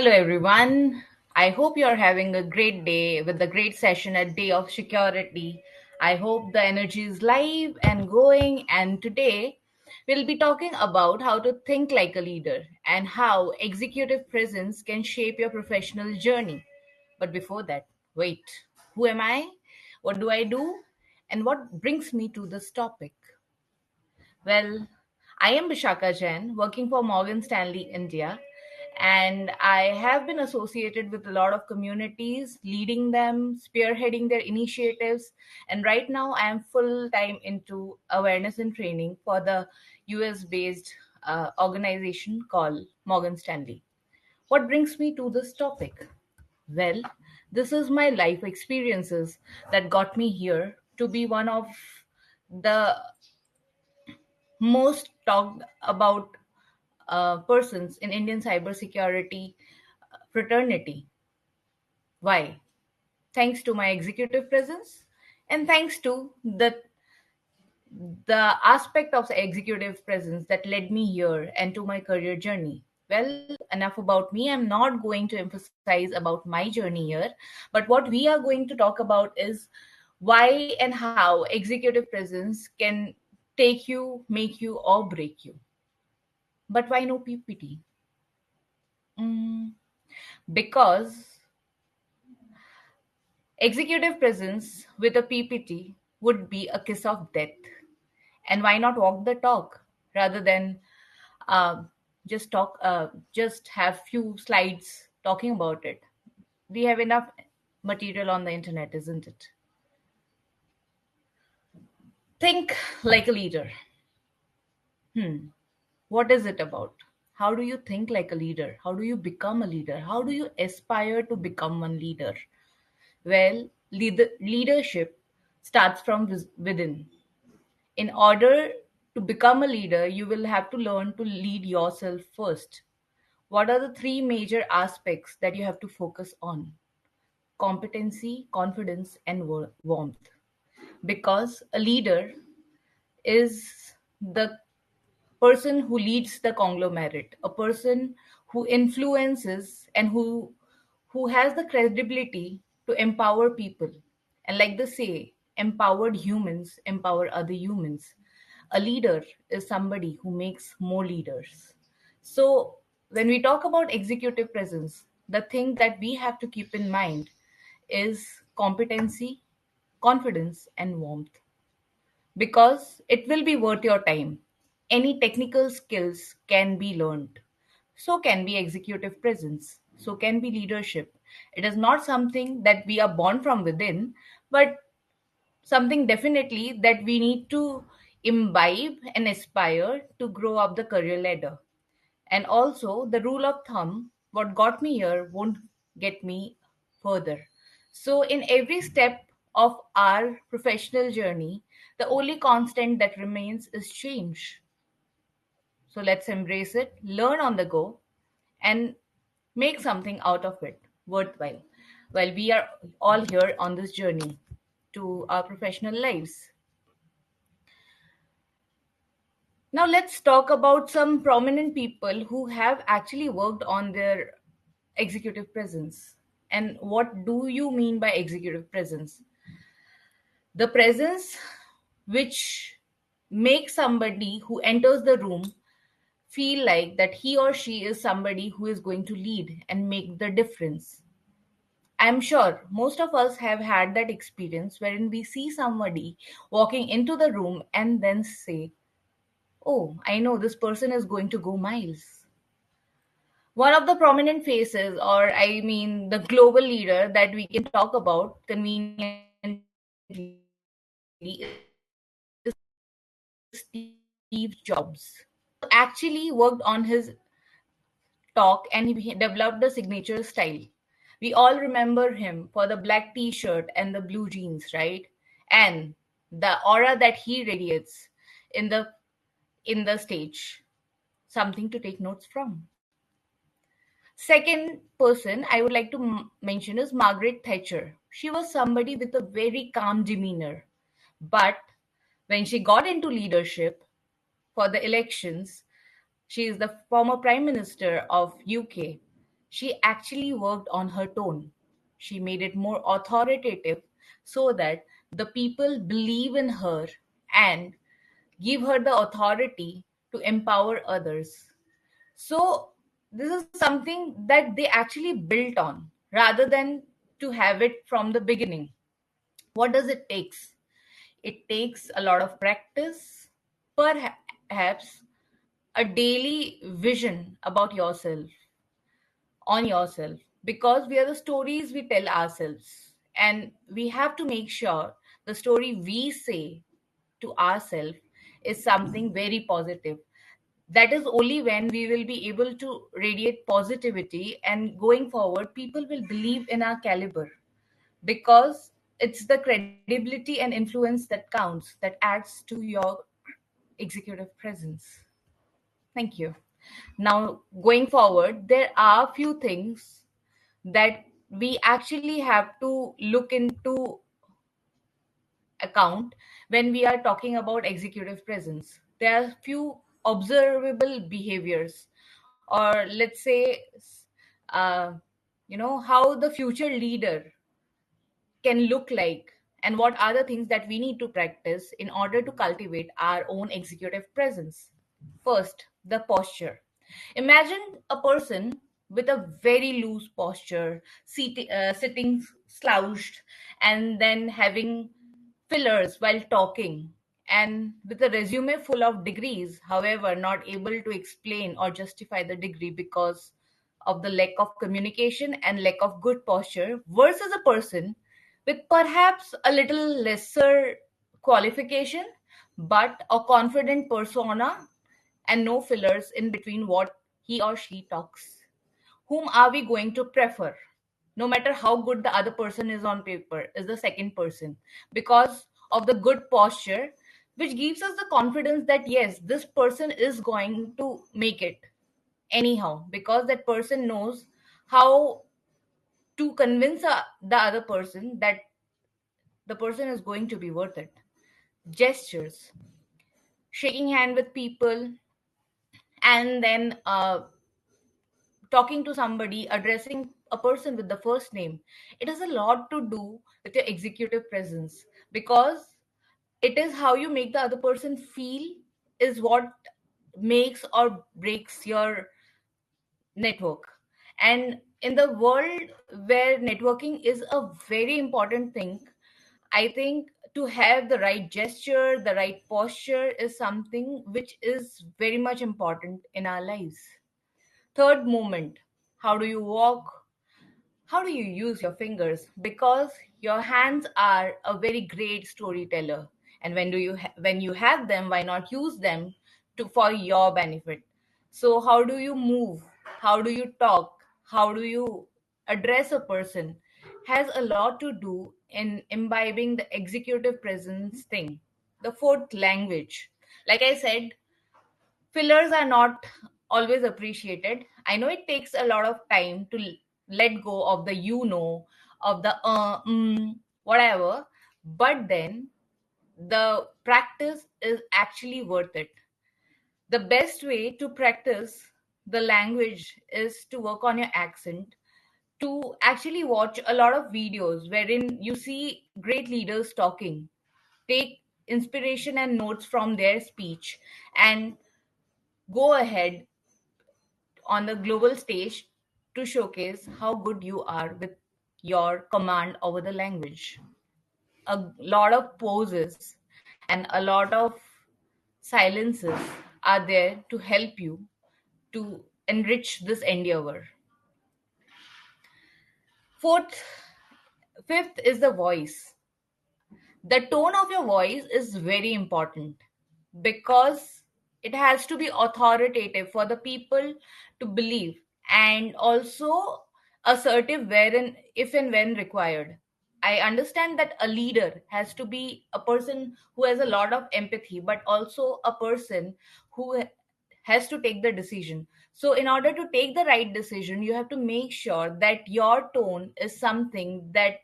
Hello, everyone. I hope you're having a great day with the great session at Day of Security. I hope the energy is live and going. And today we'll be talking about how to think like a leader and how executive presence can shape your professional journey. But before that, wait, who am I? What do I do? And what brings me to this topic? Well, I am Bishakha Jain, working for Morgan Stanley India, and I have been associated with a lot of communities, leading them, spearheading their initiatives, and right now I am full time into awareness and training for the US based organization called Morgan Stanley. What brings me to this topic? Well, this is my life experiences that got me here to be one of the most talked about persons in Indian cybersecurity fraternity. Why? Thanks to my executive presence and thanks to the aspect of the executive presence that led me here and to my career journey. Well, enough about me. I'm not going to emphasize about my journey here, but what we are going to talk about is why and how executive presence can take you, make you, or break you. But why no PPT? Mm, because executive presence with a PPT would be a kiss of death. And why not walk the talk rather than uh, just have few slides talking about it? We have enough material on the internet, isn't it? Think like a leader. What is it about? How do you think like a leader? How do you become a leader? How do you aspire to become one leader? Well, leadership starts from within. In order to become a leader, you will have to learn to lead yourself first. What are the three major aspects that you have to focus on? Competency, confidence, and warmth. Because a leader is the person who leads the conglomerate, a person who influences and who has the credibility to empower people. And like they say, empowered humans empower other humans. A leader is somebody who makes more leaders. So when we talk about executive presence, the thing that we have to keep in mind is competency, confidence, and warmth because it will be worth your time. Any technical skills can be learned. So can be executive presence. So can be leadership. It is not something that we are born from within, but something definitely that we need to imbibe and aspire to grow up the career ladder. And also, the rule of thumb what got me here won't get me further. So, in every step of our professional journey, the only constant that remains is change. So, let's embrace it, learn on the go, and make something out of it worthwhile while we are all here on this journey to our professional lives. Now, let's talk about some prominent people who have actually worked on their executive presence. And what do you mean by executive presence? The presence which makes somebody who enters the room feel like that he or she is somebody who is going to lead and make the difference. I'm sure most of us have had that experience wherein we see somebody walking into the room and then say, "Oh, I know this person is going to go miles." One of the prominent faces, or I mean, the global leader that we can talk about conveniently is Steve Jobs, who actually worked on his talk and he developed the signature style. We all remember him for the black t shirt and the blue jeans, right? And the aura that he radiates in the stage. Something to take notes from. Second person I would like to mention is Margaret Thatcher. She was somebody with a very calm demeanor. But when she got into leadership for the elections, she is the former Prime Minister of UK. She actually worked on her tone. She made it more authoritative so that the people believe in her and give her the authority to empower others. So, this is something that they actually built on rather than to have it from the beginning. What does it takes? It takes a lot of practice, perhaps a daily vision about yourself, on yourself, because we are the stories we tell ourselves. And we have to make sure the story we say to ourselves is something very positive. That is only when we will be able to radiate positivity, and going forward, people will believe in our caliber, because it's the credibility and influence that counts, that adds to your executive presence. Thank you. Now, going forward, there are few things that we actually have to look into account when we are talking about executive presence. There are few observable behaviors, or let's say, uh, how the future leader can look like, and what are the things that we need to practice in order to cultivate our own executive presence. First, the posture. Imagine a person with a very loose posture, sitting slouched, and then having fillers while talking, and with a resume full of degrees, however, not able to explain or justify the degree because of the lack of communication and lack of good posture, versus a person with perhaps a little lesser qualification but a confident persona and no fillers in between what he or she talks. Whom are we going to prefer? No matter how good the other person is on paper, is the second person, because of the good posture, which gives us the confidence that yes, this person is going to make it anyhow, because that person knows how to convince the other person that the person is going to be worth it. Gestures, shaking hand with people, and then talking to somebody, addressing a person with the first name. It has a lot to do with your executive presence, because it is how you make the other person feel, is what makes or breaks your network. And in the world where networking is a very important thing, I think to have the right gesture, the right posture is something which is very much important in our lives. Third, moment. How do you walk? How do you use your fingers? Because your hands are a very great storyteller. And when you have them, why not use them to for your benefit? So how do you move? How do you talk? How do you address a person? Has a lot to do in imbibing the executive presence thing. The fourth, language. Like I said, fillers are not always appreciated. I know it takes a lot of time to let go of the of the whatever, but then the practice is actually worth it. The best way to practice the language is to work on your accent, to actually watch a lot of videos wherein you see great leaders talking, take inspiration and notes from their speech, and go ahead on the global stage to showcase how good you are with your command over the language. A lot of pauses and a lot of silences are there to help you to enrich this endeavor. Fourth, fifth is the voice. The tone of your voice is very important, because it has to be authoritative for the people to believe, and also assertive wherein if and when required. I understand that a leader has to be a person who has a lot of empathy, but also a person who has to take the decision. So in order to take the right decision, you have to make sure that your tone is something that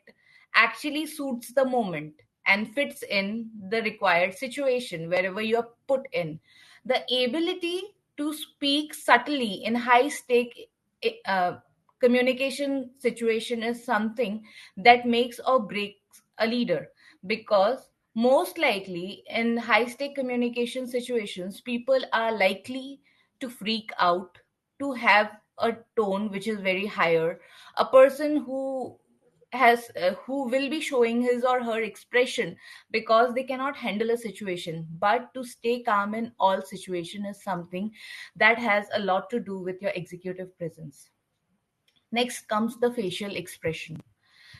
actually suits the moment and fits in the required situation wherever you are put in. The ability to speak subtly in high stake communication situation is something that makes or breaks a leader, because most likely in high stake communication situations people are likely to freak out, to have a tone which is very higher. A person who will be showing his or her expression because they cannot handle a situation, but to stay calm in all situation is something that has a lot to do with your executive presence. Next comes the facial expression.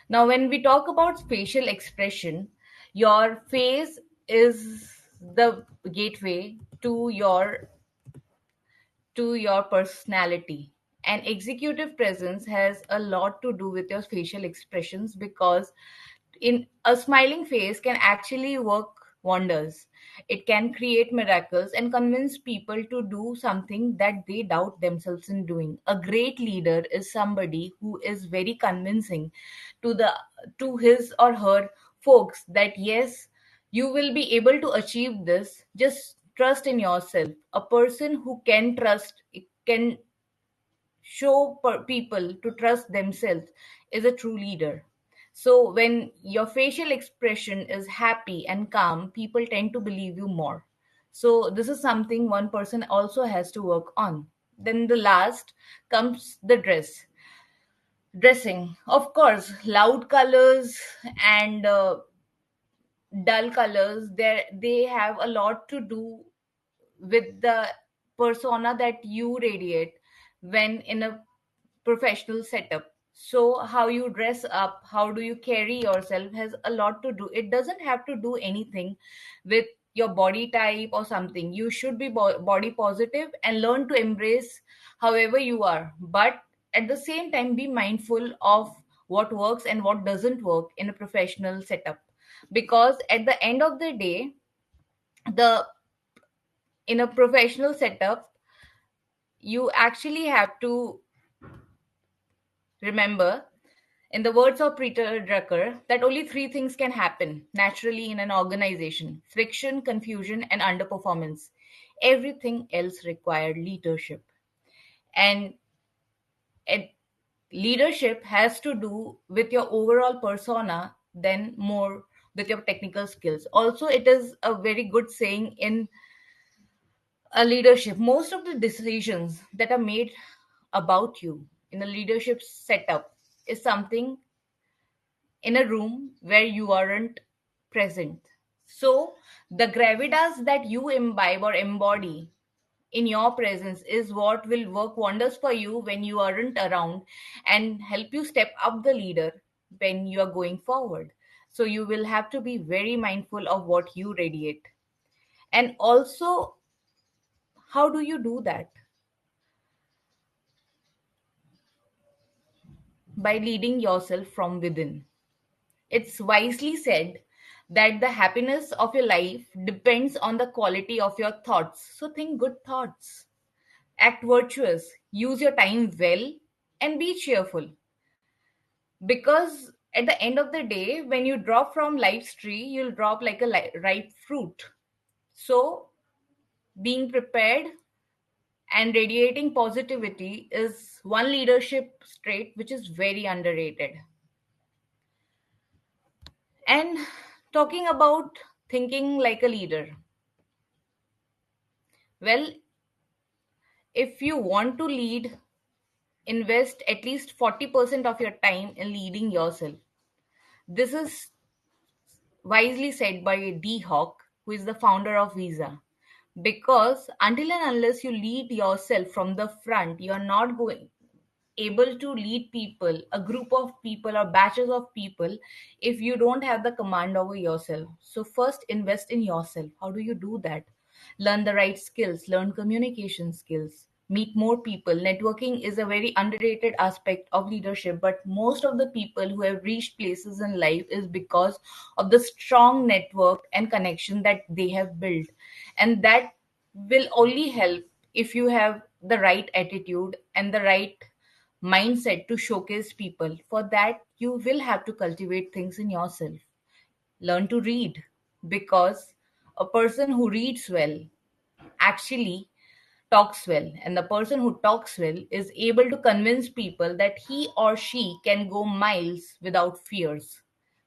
Now, when we talk about facial expression, your face is the gateway to your personality. And executive presence has a lot to do with your facial expressions, because in a smiling face can actually work wonders. It can create miracles and convince people to do something that they doubt themselves in doing. A great leader is somebody who is very convincing to the to his or her folks that yes, you will be able to achieve this. Just trust in yourself. A person who can trust, can show people to trust themselves, is a true leader. So when your facial expression is happy and calm, people tend to believe you more. So this is something one person also has to work on. Then the last comes the dressing. Of course, loud colors and dull colors, they have a lot to do with the persona that you radiate when in a professional setup. So how you dress up, how do you carry yourself has a lot to do. It doesn't have to do anything with your body type or something. You should be body positive and learn to embrace however you are, but at the same time be mindful of what works and what doesn't work in a professional setup. Because at the end of the day, the in a professional setup, you actually have to remember, in the words of Peter Drucker, that only three things can happen naturally in an organization: friction, confusion, and underperformance. Everything else required leadership. And it, leadership has to do with your overall persona than more with your technical skills. Also, it is a very good saying in a leadership: most of the decisions that are made about you in a leadership setup is something in a room where you aren't present. So, the gravitas that you imbibe or embody in your presence is what will work wonders for you when you aren't around, and help you step up the leader when you are going forward. So, you will have to be very mindful of what you radiate. And also, how do you do that? By leading yourself from within. It's wisely said that the happiness of your life depends on the quality of your thoughts. So think good thoughts, act virtuous, use your time well, and be cheerful. Because at the end of the day, when you drop from life's tree, you'll drop like a ripe fruit. So being prepared and radiating positivity is one leadership trait which is very underrated. And talking about thinking like a leader, well, if you want to lead, invest at least 40% of your time in leading yourself. This is wisely said by D. Hawk, who is the founder of Visa. Because until and unless you lead yourself from the front, you are not going able to lead people, a group of people or batches of people, if you don't have the command over yourself. So first invest in yourself. How do you do that? Learn the right skills, learn communication skills, meet more people. Networking is a very underrated aspect of leadership, but most of the people who have reached places in life is because of the strong network and connection that they have built. And that will only help if you have the right attitude and the right mindset to showcase people. For that, you will have to cultivate things in yourself. Learn to read, because a person who reads well actually talks well, and the person who talks well is able to convince people that he or she can go miles without fears.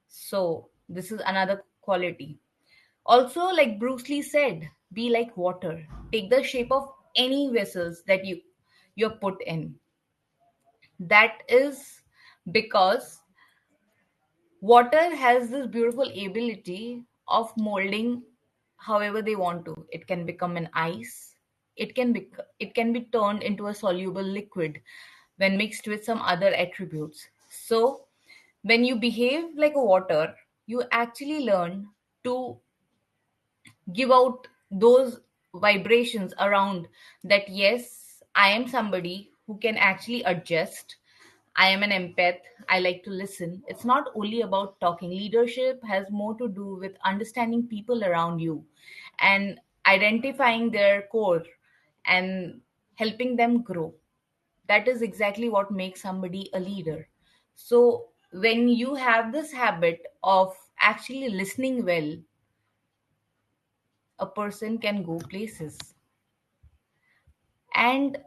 So this is another quality. Also, like Bruce Lee said, be like water. Take the shape of any vessels that you're put in. That is because water has this beautiful ability of molding however they want to. It can become an ice. It can be turned into a soluble liquid when mixed with some other attributes. So when you behave like a water, you actually learn to give out those vibrations around, that yes, I am somebody who can actually adjust. I am an empath. I like to listen. It's not only about talking. Leadership has more to do with understanding people around you and identifying their core and helping them grow. That is exactly what makes somebody a leader. So when you have this habit of actually listening well, a person can go places. And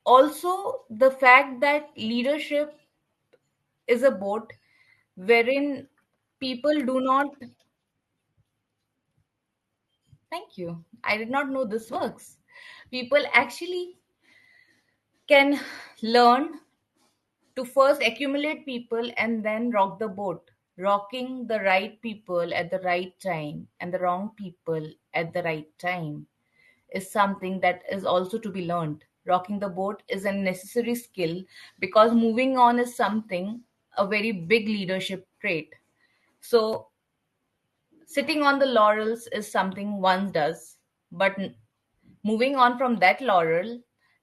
also the fact that leadership is a boat wherein people do not. Thank you. I did not know this works. People actually can learn to first accumulate people and then rock the boat. Rocking the right people at the right time and the wrong people at the right time is something that is also to be learned. Rocking the boat is a necessary skill because moving on is something, a very big leadership trait. So, sitting on the laurels is something one does, but moving on from that laurel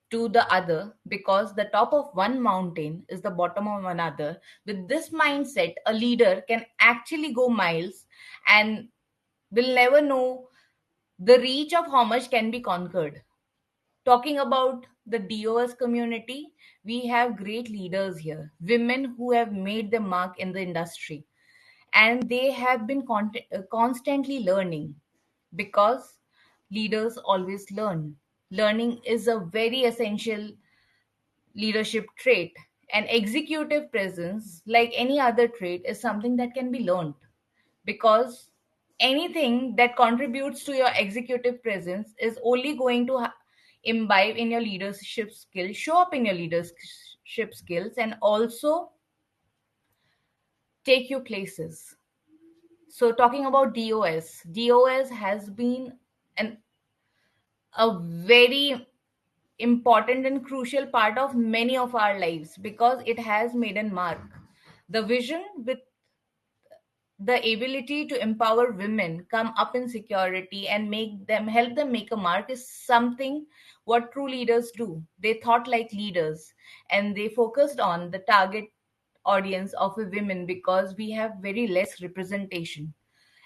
to the other, because the top of one mountain is the bottom of another. With this mindset, a leader can actually go miles and will never know the reach of how much can be conquered. Talking about the DOS community, we have great leaders here, women who have made their mark in the industry, and they have been constantly learning, because leaders always learn. Learning is a very essential leadership trait. And executive presence, like any other trait, is something that can be learned, because anything that contributes to your executive presence is only going to imbibe in your leadership skills, show up in your leadership skills, and also take you places. So, talking about DOS has been an a very important and crucial part of many of our lives, because it has made a mark. The vision with the ability to empower women come up in security and make them help them make a mark is something what true leaders do. They thought like leaders, and they focused on the target audience of a women, because we have very less representation.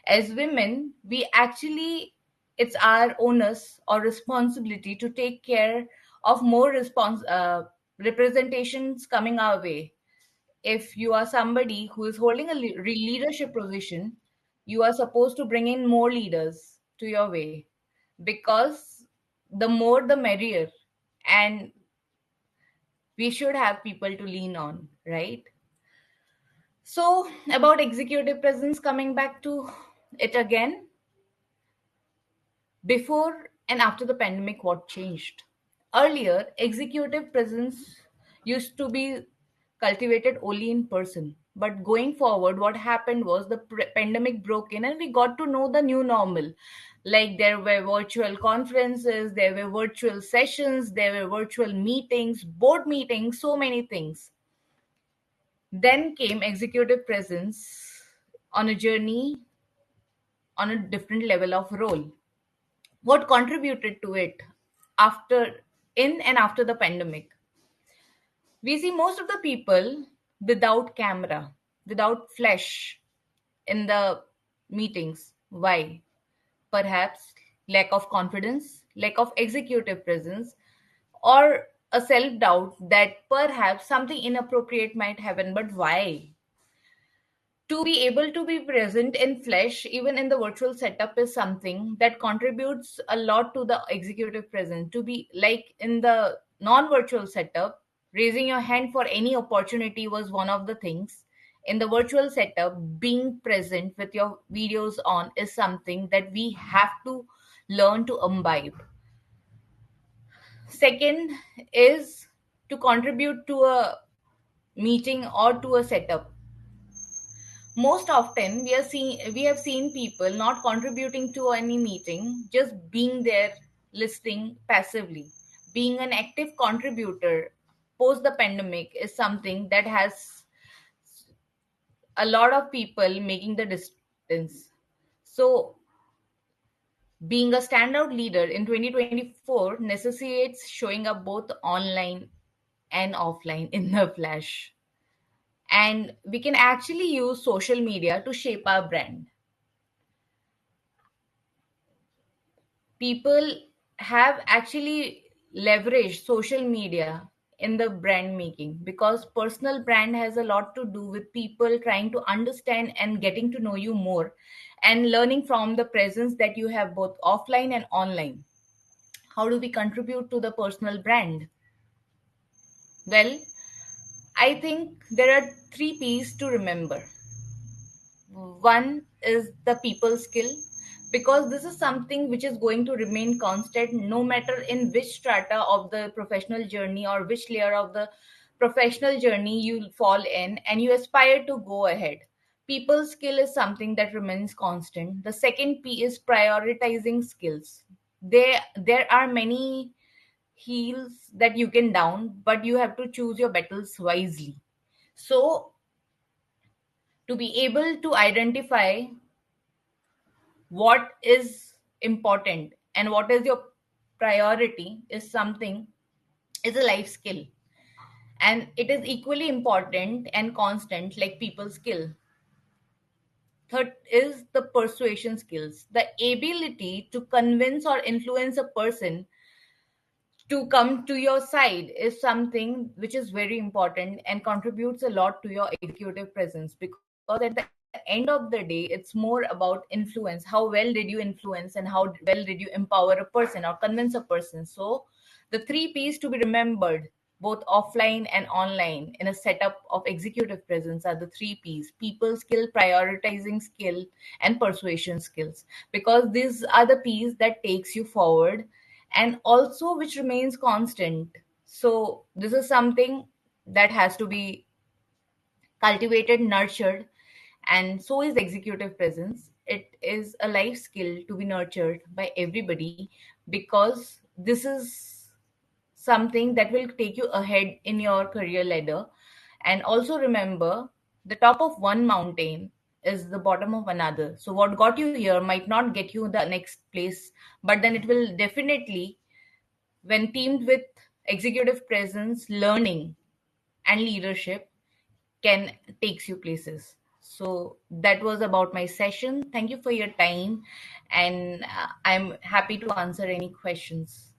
As women, we actually, it's our onus or responsibility to take care of more representations coming our way. If you are somebody who is holding a leadership position, you are supposed to bring in more leaders to your way, because the more the merrier, and we should have people to lean on, right? So, about executive presence, coming back to it again, before and after the pandemic, what changed? Earlier, executive presence used to be cultivated only in person. But going forward, what happened was the pandemic broke in and we got to know the new normal. Like there were virtual conferences, there were virtual sessions, there were virtual meetings, board meetings, so many things. Then came executive presence on a journey on a different level of role. What contributed to it after, in and after the pandemic? We see most of the people without camera, without flesh in the meetings. Why? Perhaps lack of confidence, lack of executive presence, or a self doubt that perhaps something inappropriate might happen. But why? To be able to be present in flesh, even in the virtual setup, is something that contributes a lot to the executive presence. To be like in the non virtual setup, raising your hand for any opportunity was one of the things. In the virtual setup, being present with your videos on is something that we have to learn to imbibe. Second is to contribute to a meeting or to a setup. Most often we have seen people not contributing to any meeting, just being there listening passively. Being an active contributor post the pandemic is something that has a lot of people making the distance. So being a standout leader in 2024 necessitates showing up both online and offline in the flash. And we can actually use social media to shape our brand. People have actually leveraged social media in the brand making, because personal brand has a lot to do with people trying to understand and getting to know you more and learning from the presence that you have both offline and online. How do we contribute to the personal brand? Well, I think there are 3 P's to remember. One is the people skill, because this is something which is going to remain constant no matter in which strata of the professional journey or which layer of the professional journey you fall in and you aspire to go ahead. People skill is something that remains constant. The second P is prioritizing skills. There are many heels that you can down, but you have to choose your battles wisely. So to be able to identify what is important and what is your priority is something, is a life skill, and it is equally important and constant like people skill. Third is the persuasion skills, the ability to convince or influence a person to come to your side is something which is very important and contributes a lot to your executive presence, because at the end of the day it's more about influence. How well did you influence and how well did you empower a person or convince a person? So the 3 P's to be remembered both offline and online in a setup of executive presence are the 3 P's: people skill, prioritizing skill, and persuasion skills, because these are the P's that takes you forward and also which remains constant. So this is something that has to be cultivated, nurtured, and so is executive presence. It is a life skill to be nurtured by everybody, because this is something that will take you ahead in your career ladder. And also remember, the top of one mountain is the bottom of another. So what got you here might not get you the next place, but then it will definitely, when teamed with executive presence, learning, and leadership, can takes you places. So that was about my session. Thank you for your time, and I'm happy to answer any questions.